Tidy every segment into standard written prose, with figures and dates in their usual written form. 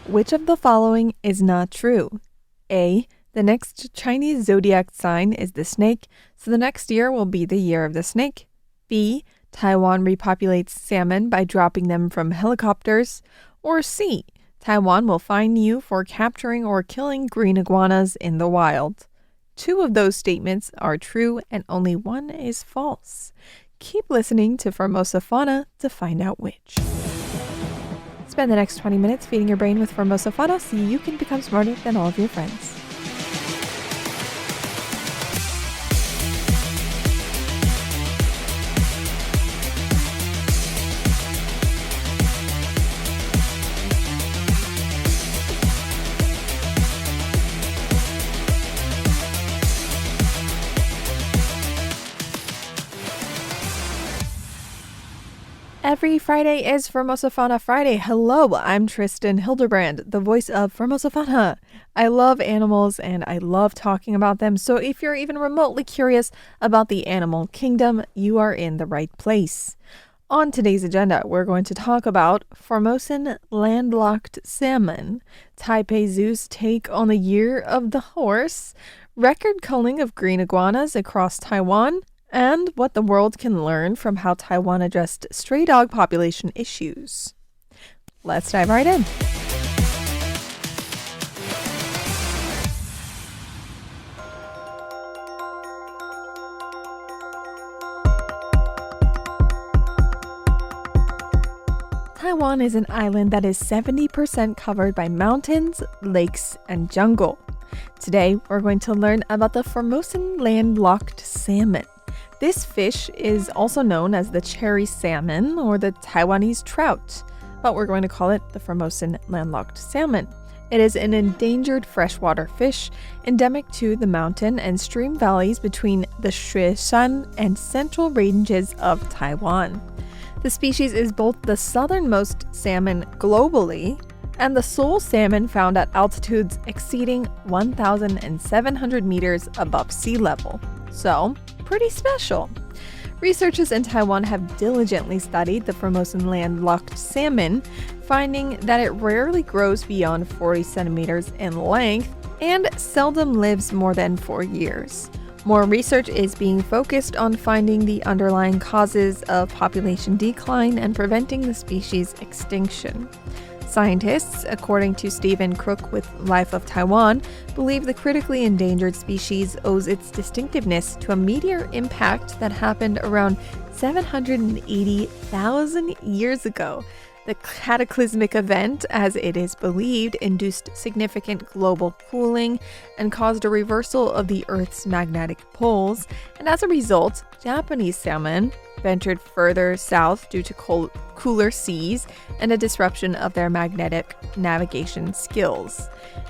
Which of the following is not true? A. The next Chinese zodiac sign is the snake, so the next year will be the year of the snake. B. Taiwan repopulates salmon by dropping them from helicopters. Or C. Taiwan will fine you for capturing or killing green iguanas in the wild. 2 of those statements are true and only 1 is false. Keep listening to Formosa Fauna to find out which. Spend the next 20 minutes feeding your brain with Formosa Fauna so you can become smarter than all of your friends. Every Friday is Formosa Fauna Friday. Hello, I'm Tristan Hildebrand, the voice of Formosa Fauna. I love animals and I love talking about them, so if you're even remotely curious about the animal kingdom, you are in the right place. On today's agenda, we're going to talk about Formosan landlocked salmon, Taipei Zoo's take on the year of the horse, record culling of green iguanas across Taiwan, and what the world can learn from how Taiwan addressed stray dog population issues. Let's dive right in. Taiwan is an island that is 70% covered by mountains, lakes, and jungle. Today, we're going to learn about the Formosan landlocked salmon. This fish is also known as the cherry salmon or the Taiwanese trout, but we're going to call it the Formosan landlocked salmon. It is an endangered freshwater fish endemic to the mountain and stream valleys between the Tristan and central ranges of Taiwan. The species is both the southernmost salmon globally and the sole salmon found at altitudes exceeding 1,700 meters above sea level. So, pretty special. Researchers in Taiwan have diligently studied the Formosan landlocked salmon, finding that it rarely grows beyond 40 centimeters in length and seldom lives more than 4 years. More research is being focused on finding the underlying causes of population decline and preventing the species' extinction. Scientists, according to Stephen Crook with Life of Taiwan, believe the critically endangered species owes its distinctiveness to a meteor impact that happened around 780,000 years ago. The cataclysmic event, as it is believed, induced significant global cooling and caused a reversal of the Earth's magnetic poles, and as a result, Japanese salmon ventured further south due to cooler seas and a disruption of their magnetic navigation skills.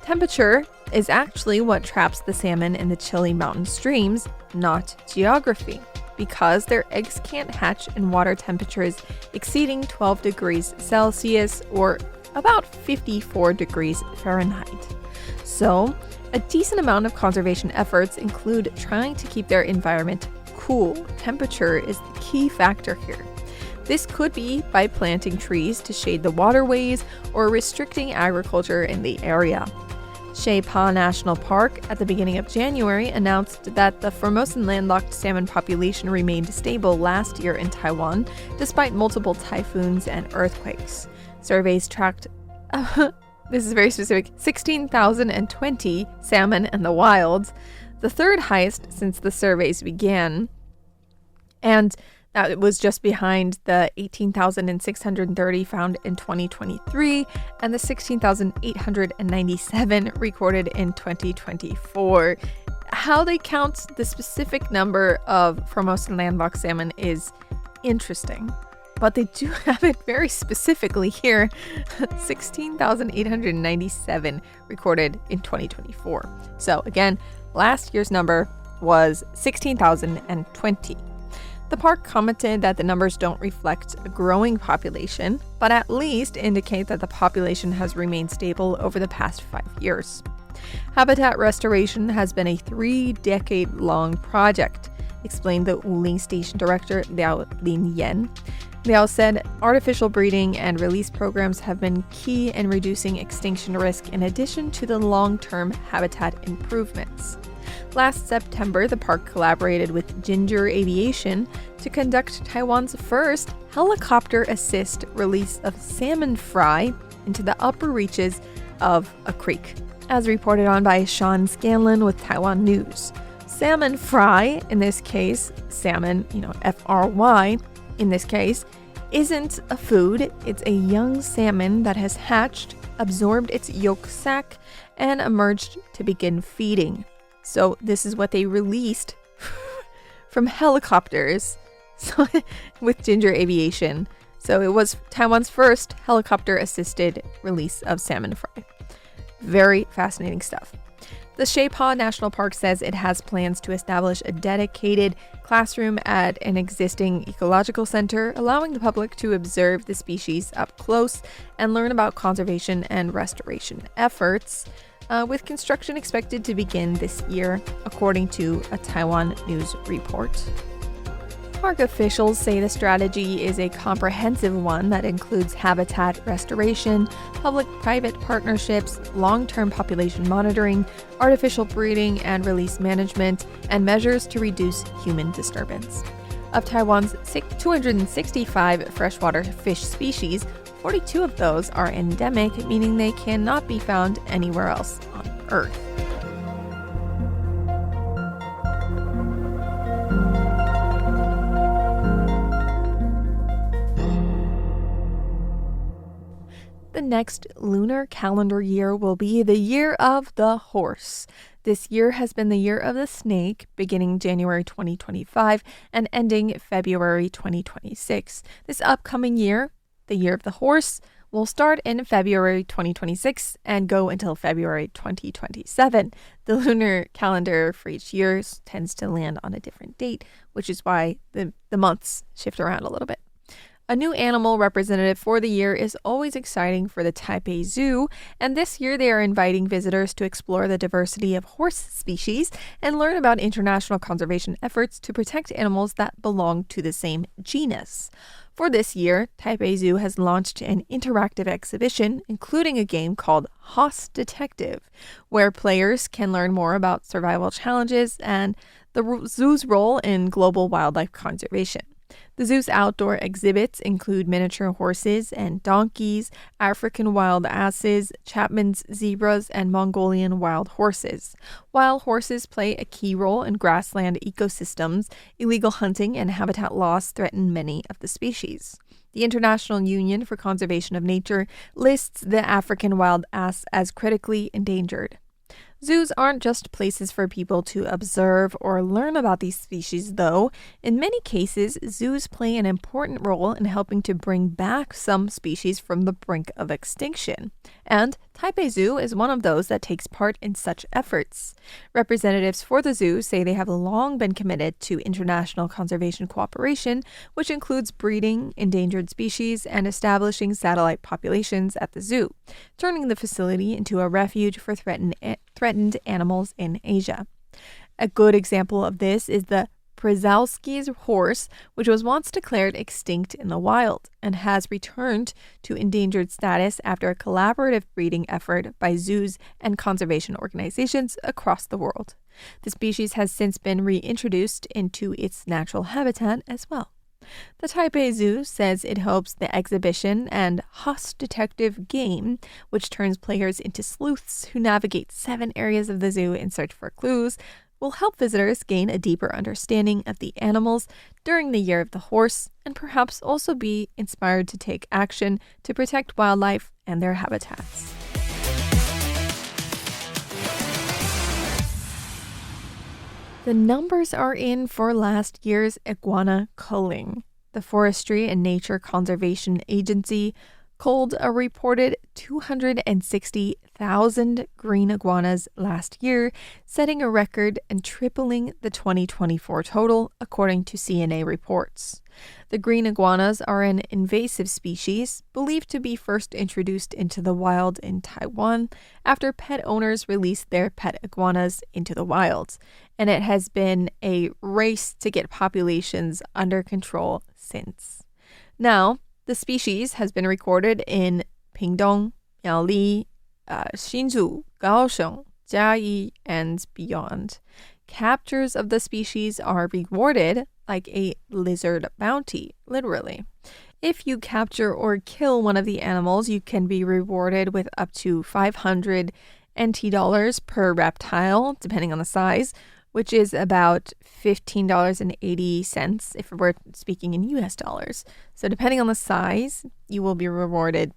Temperature is actually what traps the salmon in the chilly mountain streams, not geography, because their eggs can't hatch in water temperatures exceeding 12 degrees Celsius or about 54 degrees Fahrenheit. So, a decent amount of conservation efforts include trying to keep their environment cool. Temperature is the key factor here. This could be by planting trees to shade the waterways or restricting agriculture in the area. Shei Pa National Park at the beginning of January announced that the Formosan landlocked salmon population remained stable last year in Taiwan despite multiple typhoons and earthquakes. Surveys tracked, this is very specific, 16,020 salmon in the wild, the third highest since the surveys began. And that was just behind the 18,630 found in 2023 and the 16,897 recorded in 2024. How they count the specific number of Formosan landlocked salmon is interesting, but they do have it very specifically here, 16,897 recorded in 2024. So again, last year's number was 16,020. The park commented that the numbers don't reflect a growing population, but at least indicate that the population has remained stable over the past 5 years. Habitat restoration has been a 3-decade-long project, explained the Wuling Station Director Liao Lin Yan. They all said artificial breeding and release programs have been key in reducing extinction risk in addition to the long-term habitat improvements. Last September, the park collaborated with Ginger Aviation to conduct Taiwan's first helicopter assist release of salmon fry into the upper reaches of a creek, as reported on by Sean Scanlon with Taiwan News. Salmon fry, in this case, salmon, F-R-Y, in this case, isn't a food. It's a young salmon that has hatched, absorbed its yolk sac, and emerged to begin feeding. So this is what they released from helicopters with Ginger Aviation. So it was Taiwan's first helicopter-assisted release of salmon fry. Very fascinating stuff. The Sheipa National Park says it has plans to establish a dedicated classroom at an existing ecological center, allowing the public to observe the species up close and learn about conservation and restoration efforts, with construction expected to begin this year, according to a Taiwan News report. Park officials say the strategy is a comprehensive one that includes habitat restoration, public-private partnerships, long-term population monitoring, artificial breeding and release management, and measures to reduce human disturbance. Of Taiwan's 265 freshwater fish species, 42 of those are endemic, meaning they cannot be found anywhere else on Earth. The next lunar calendar year will be the year of the horse. This year has been the year of the snake, beginning January 2025 and ending February 2026. This upcoming year, the year of the horse, will start in February 2026 and go until February 2027. The lunar calendar for each year tends to land on a different date, which is why the months shift around a little bit. A new animal representative for the year is always exciting for the Taipei Zoo, and this year they are inviting visitors to explore the diversity of horse species and learn about international conservation efforts to protect animals that belong to the same genus. For this year, Taipei Zoo has launched an interactive exhibition, including a game called Hoss Detective, where players can learn more about survival challenges and the zoo's role in global wildlife conservation. The zoo's outdoor exhibits include miniature horses and donkeys, African wild asses, Chapman's zebras, and Mongolian wild horses. While horses play a key role in grassland ecosystems, illegal hunting and habitat loss threaten many of the species. The International Union for Conservation of Nature lists the African wild ass as critically endangered. Zoos aren't just places for people to observe or learn about these species, though. In many cases, zoos play an important role in helping to bring back some species from the brink of extinction. And Taipei Zoo is one of those that takes part in such efforts. Representatives for the zoo say they have long been committed to international conservation cooperation, which includes breeding endangered species and establishing satellite populations at the zoo, turning the facility into a refuge for threatened animals in Asia. A good example of this is the Przewalski's horse, which was once declared extinct in the wild and has returned to endangered status after a collaborative breeding effort by zoos and conservation organizations across the world. The species has since been reintroduced into its natural habitat as well. The Taipei Zoo says it hopes the exhibition and Hoss Detective game, which turns players into sleuths who navigate 7 areas of the zoo in search for clues, will help visitors gain a deeper understanding of the animals during the Year of the Horse and perhaps also be inspired to take action to protect wildlife and their habitats. The numbers are in for last year's iguana culling. The Forestry and Nature Conservation Agency culled a reported 260,000 green iguanas last year, setting a record and tripling the 2024 total, according to CNA reports. The green iguanas are an invasive species, believed to be first introduced into the wild in Taiwan after pet owners released their pet iguanas into the wild, and it has been a race to get populations under control since. Now, the species has been recorded in Pingdong, Miaoli, Hsinchu, Kaohsiung, Jiayi, and beyond. Captures of the species are rewarded like a lizard bounty, literally. If you capture or kill one of the animals, you can be rewarded with up to 500 NT dollars per reptile, depending on the size, which is about $15.80 if we're speaking in US dollars. So depending on the size, you will be rewarded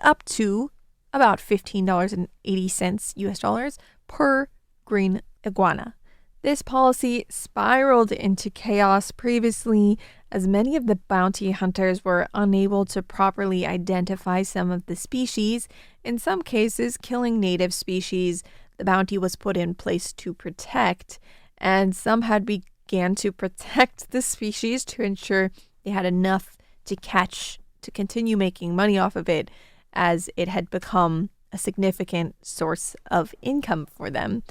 up to about $15.80 US dollars per green iguana. This policy spiraled into chaos previously, as many of the bounty hunters were unable to properly identify some of the species. In some cases, killing native species the bounty was put in place to protect, and some had began to protect the species to ensure they had enough to catch to continue making money off of it, as it had become a significant source of income for them.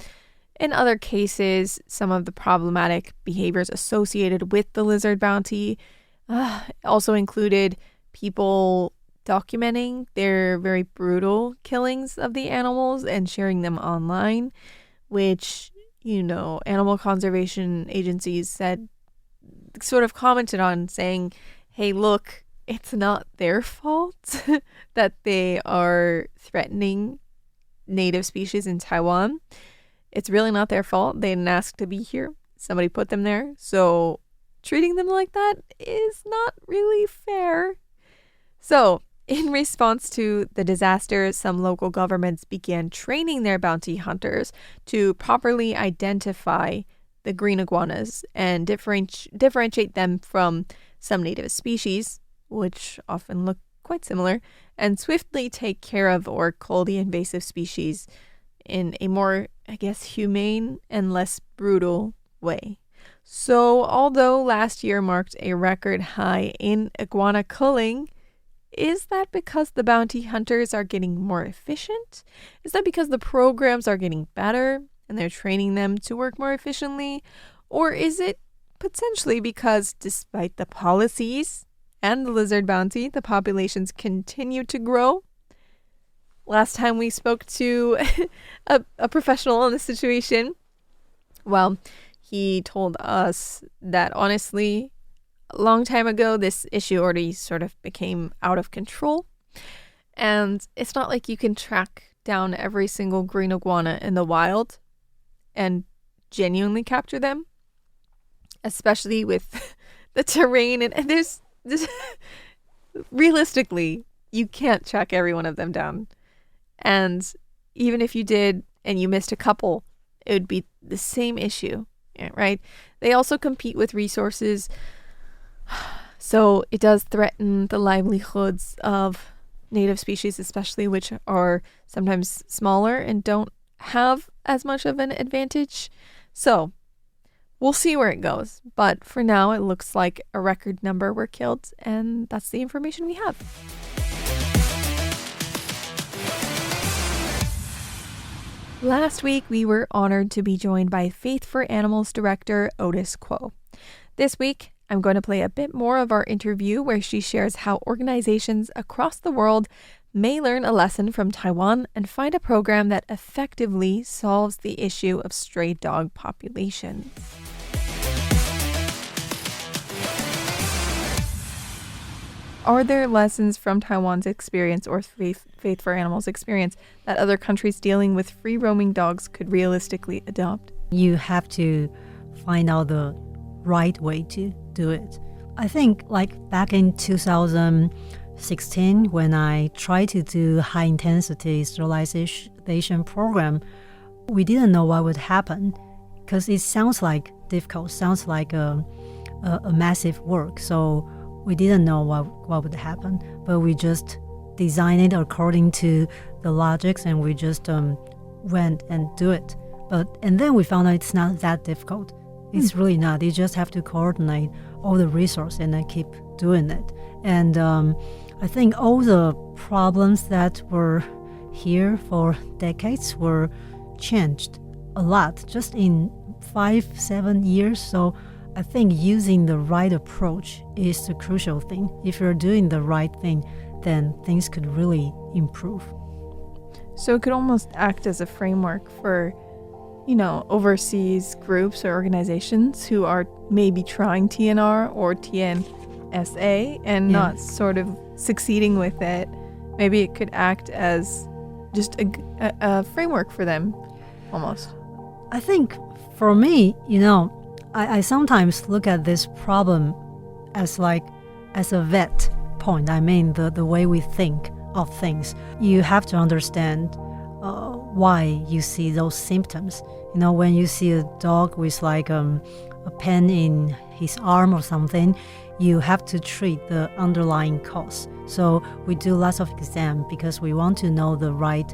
In other cases, some of the problematic behaviors associated with the lizard bounty also included people documenting their very brutal killings of the animals and sharing them online, which, animal conservation agencies sort of commented on, saying, hey, look, it's not their fault that they are threatening native species in Taiwan. It's really not their fault. They didn't ask to be here. Somebody put them there. So treating them like that is not really fair. So in response to the disaster, some local governments began training their bounty hunters to properly identify the green iguanas and differentiate them from some native species, which often look quite similar, and swiftly take care of or cull the invasive species in a more, humane and less brutal way. So, although last year marked a record high in iguana culling, is that because the bounty hunters are getting more efficient? Is that because the programs are getting better and they're training them to work more efficiently? Or is it potentially because despite the policies and the lizard bounty, the populations continue to grow? Last time we spoke to a professional in this situation, well, he told us that honestly, a long time ago, this issue already sort of became out of control. And it's not like you can track down every single green iguana in the wild and genuinely capture them, especially with the terrain. And there's realistically, you can't track every one of them down. And even if you did and you missed a couple, it would be the same issue, right? They also compete with resources. So it does threaten the livelihoods of native species, especially which are sometimes smaller and don't have as much of an advantage. So we'll see where it goes. But for now, it looks like a record number were killed, and that's the information we have. Last week, we were honored to be joined by Faith for Animals director Otis Kuo. This week, I'm going to play a bit more of our interview where she shares how organizations across the world may learn a lesson from Taiwan and find a program that effectively solves the issue of stray dog populations. Are there lessons from Taiwan's experience or Faith for Animals' experience that other countries dealing with free-roaming dogs could realistically adopt? You have to find out the right way to do it. I think like back in 2016, when I tried to do high-intensity sterilization program, we didn't know what would happen because it sounds like difficult, sounds like a massive work. So we didn't know what would happen, but we just designed it according to the logics, and we just went and do it. And then we found out it's not that difficult. It's really not. You just have to coordinate all the resources and then keep doing it. And I think all the problems that were here for decades were changed a lot just in 5-7 years. So I think using the right approach is the crucial thing. If you're doing the right thing, then things could really improve. So it could almost act as a framework for, overseas groups or organizations who are maybe trying TNR or TNSA and not sort of succeeding with it. Maybe it could act as just a framework for them, almost. I think for me, I sometimes look at this problem as a vet point. I mean, the way we think of things. You have to understand why you see those symptoms. When you see a dog with a pain in his arm or something, you have to treat the underlying cause. So we do lots of exams because we want to know the right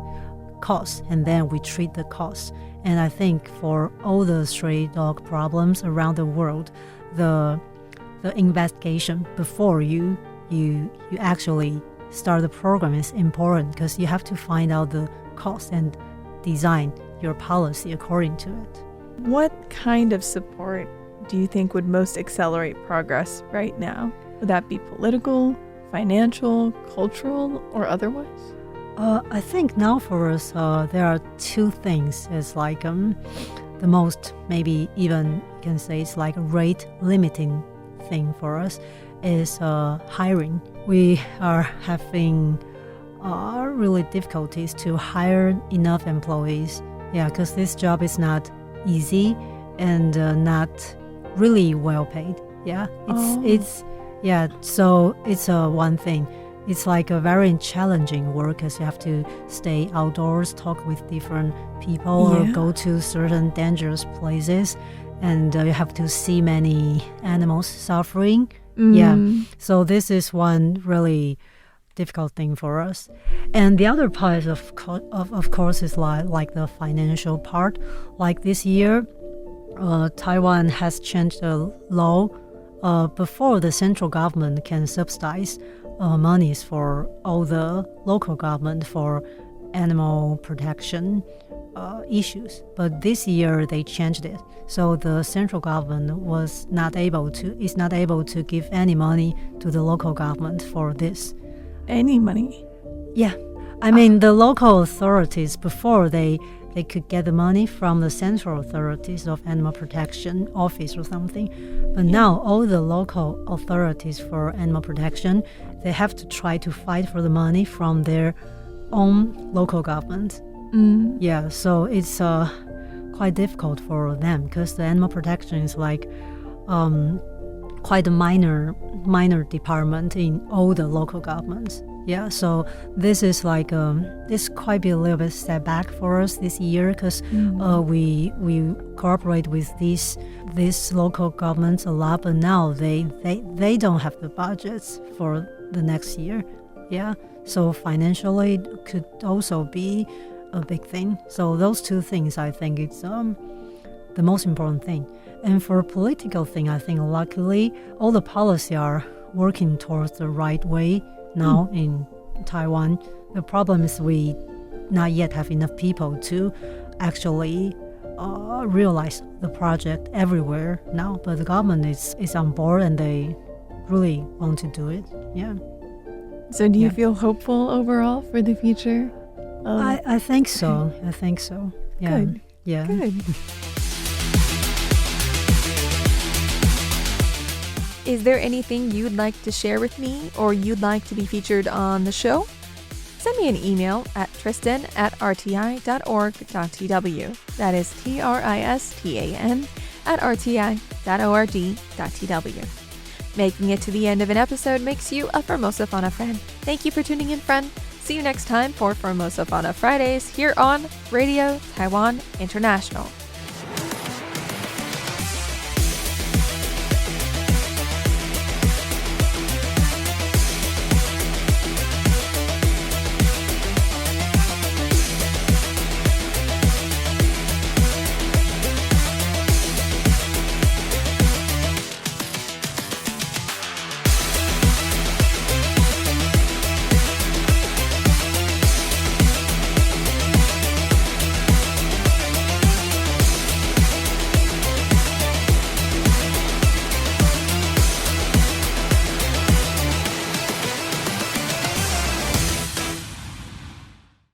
cause, and then we treat the cause. And I think for all the stray dog problems around the world, the investigation before you actually start the program is important, because you have to find out the cause and design your policy according to it. What kind of support do you think would most accelerate progress right now? Would that be political, financial, cultural, or otherwise? I think now for us, there are two things. It's the most, maybe even you can say it's like a rate limiting thing for us is hiring. We are having really difficulties to hire enough employees. Yeah, because this job is not easy and not really well paid. Yeah, so it's one thing. It's like a very challenging work, because you have to stay outdoors, talk with different people, or go to certain dangerous places, and you have to see many animals suffering. Yeah, so this is one really difficult thing for us. And the other part of course is like the financial part. Like this year, Taiwan has changed the law. Before, the central government can subsidize monies for all the local government for animal protection issues. But this year they changed it, so the central government is not able to give any money to the local government for this. Any money? Yeah, I mean the local authorities before they could get the money from the central authorities of animal protection office or something, but now all the local authorities for animal protection, they have to try to fight for the money from their own local government. Yeah, so it's quite difficult for them, because the animal protection is quite a minor department in all the local governments. Yeah, so this is this quite be a little bit setback for us this year, because we cooperate with these local governments a lot, but now they don't have the budgets for the next year. Yeah, so financially it could also be a big thing. So those two things, I think it's the most important thing. And for political thing, I think luckily all the policy are working towards the right way now in Taiwan. The problem is we not yet have enough people to actually realize the project everywhere now. But the government is on board, and they really want to do it. Yeah. So do you feel hopeful overall for the future? I think so. I think so. Yeah. Good. Yeah. Good. Is there anything you'd like to share with me, or you'd like to be featured on the show? Send me an email at tristan@rti.org.tw. That is tristan@rti.org.tw. Making it to the end of an episode makes you a Formosa Fauna friend. Thank you for tuning in, friend. See you next time for Formosa Fauna Fridays here on Radio Taiwan International.